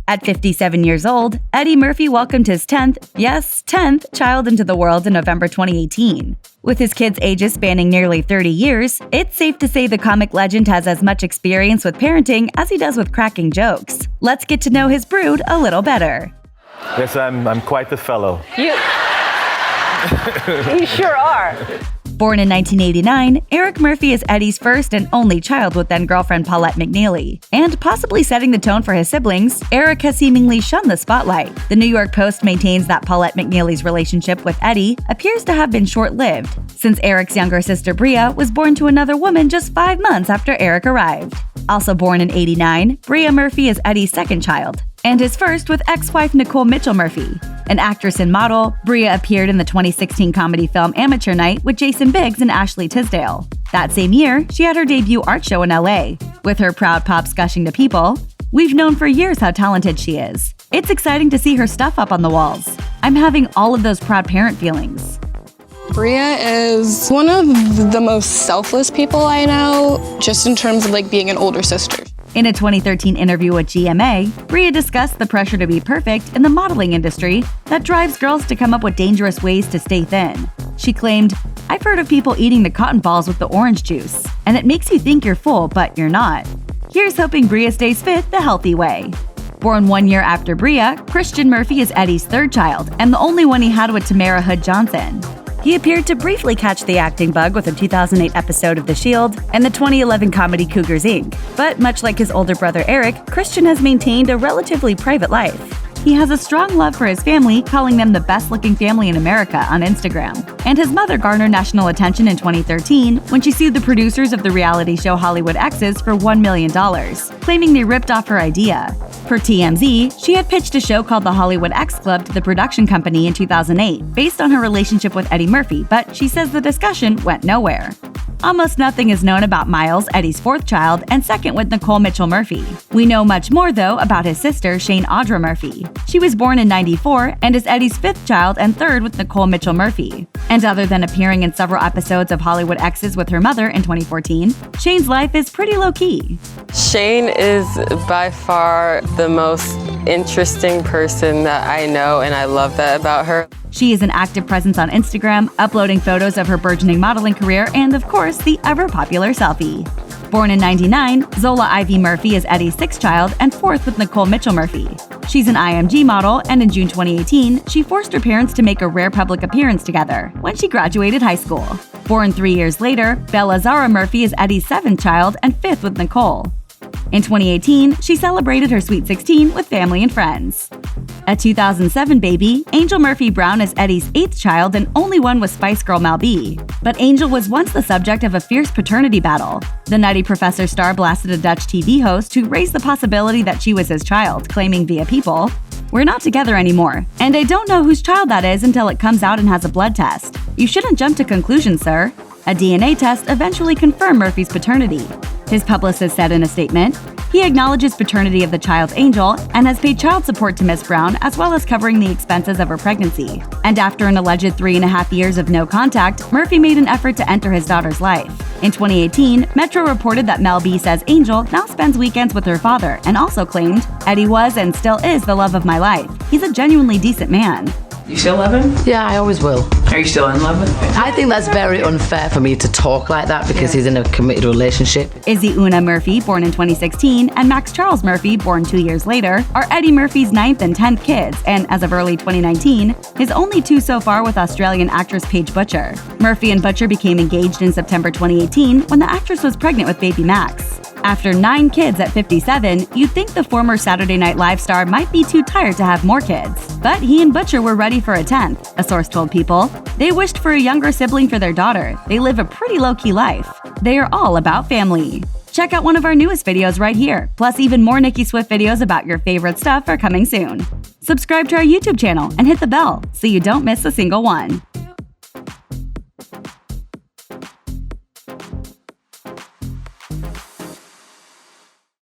At 57 years old, Eddie Murphy welcomed his 10th child into the world in November 2018. With his kids' ages spanning nearly 30 years, it's safe to say the comic legend has as much experience with parenting as he does with cracking jokes. Let's get to know his brood a little better. Yes, I'm quite the fellow. You sure are. Born in 1989, Eric Murphy is Eddie's first and only child with then-girlfriend Paulette McNeely. And possibly setting the tone for his siblings, Eric has seemingly shunned the spotlight. The New York Post maintains that Paulette McNeely's relationship with Eddie appears to have been short-lived, since Eric's younger sister Bria was born to another woman just 5 months after Eric arrived. Also born in '89, Bria Murphy is Eddie's second child, and his first with ex-wife Nicole Mitchell Murphy. An actress and model, Bria appeared in the 2016 comedy film Amateur Night with Jason Biggs and Ashley Tisdale. That same year, she had her debut art show in LA. With her proud pops gushing to people, we've known for years how talented she is. It's exciting to see her stuff up on the walls. I'm having all of those proud parent feelings. Bria is one of the most selfless people I know, just in terms of being an older sister. In a 2013 interview with GMA, Bria discussed the pressure to be perfect in the modeling industry that drives girls to come up with dangerous ways to stay thin. She claimed, "I've heard of people eating the cotton balls with the orange juice, and it makes you think you're full, but you're not." Here's hoping Bria stays fit the healthy way. Born 1 year after Bria, Christian Murphy is Eddie's third child and the only one he had with Tamara Hood Johnson. He appeared to briefly catch the acting bug with a 2008 episode of The Shield and the 2011 comedy Cougars Inc. But much like his older brother Eric, Christian has maintained a relatively private life. He has a strong love for his family, calling them the best-looking family in America on Instagram. And his mother garnered national attention in 2013 when she sued the producers of the reality show Hollywood Exes for $1 million, claiming they ripped off her idea. Per TMZ, she had pitched a show called The Hollywood X Club to the production company in 2008, based on her relationship with Eddie Murphy, but she says the discussion went nowhere. Almost nothing is known about Myles, Eddie's fourth child, and second with Nicole Mitchell Murphy. We know much more, though, about his sister, Shayne Audra Murphy. She was born in '94 and is Eddie's fifth child and third with Nicole Mitchell Murphy. And other than appearing in several episodes of Hollywood Exes with her mother in 2014, Shayne's life is pretty low-key. Shayne is by far the most interesting person that I know, and I love that about her. She is an active presence on Instagram, uploading photos of her burgeoning modeling career and, of course, the ever-popular selfie. Born in '99, Zola Ivy Murphy is Eddie's sixth child and fourth with Nicole Mitchell Murphy. She's an IMG model, and in June 2018, she forced her parents to make a rare public appearance together when she graduated high school. Born 3 years later, Zahra Murphy is Eddie's seventh child and fifth with Nicole. In 2018, she celebrated her Sweet 16 with family and friends. A 2007 baby, Angel Murphy Brown is Eddie's eighth child and only one with Spice Girl Mel B. But Angel was once the subject of a fierce paternity battle. The Nutty Professor star blasted a Dutch TV host who raised the possibility that she was his child, claiming via People, "We're not together anymore, and I don't know whose child that is until it comes out and has a blood test. You shouldn't jump to conclusions, sir." A DNA test eventually confirmed Murphy's paternity. His publicist said in a statement, he acknowledges paternity of the child Angel and has paid child support to Miss Brown as well as covering the expenses of her pregnancy. And after an alleged 3.5 years of no contact, Murphy made an effort to enter his daughter's life. In 2018, Metro reported that Mel B says Angel now spends weekends with her father and also claimed, "Eddie was and still is the love of my life. He's a genuinely decent man." You still love him? Yeah, I always will. Are you still in love with him? I think that's very unfair for me to talk like that because he's in a committed relationship. Izzy Una Murphy, born in 2016, and Max Charles Murphy, born 2 years later, are Eddie Murphy's 9th and 10th kids, and as of early 2019, his only two so far with Australian actress Paige Butcher. Murphy and Butcher became engaged in September 2018 when the actress was pregnant with baby Max. After 9 kids at 57, you'd think the former Saturday Night Live star might be too tired to have more kids. But he and Butcher were ready for a 10th, a source told People. They wished for a younger sibling for their daughter. They live a pretty low-key life. They are all about family. Check out one of our newest videos right here. Plus, even more Nicki Swift videos about your favorite stuff are coming soon. Subscribe to our YouTube channel and hit the bell so you don't miss a single one.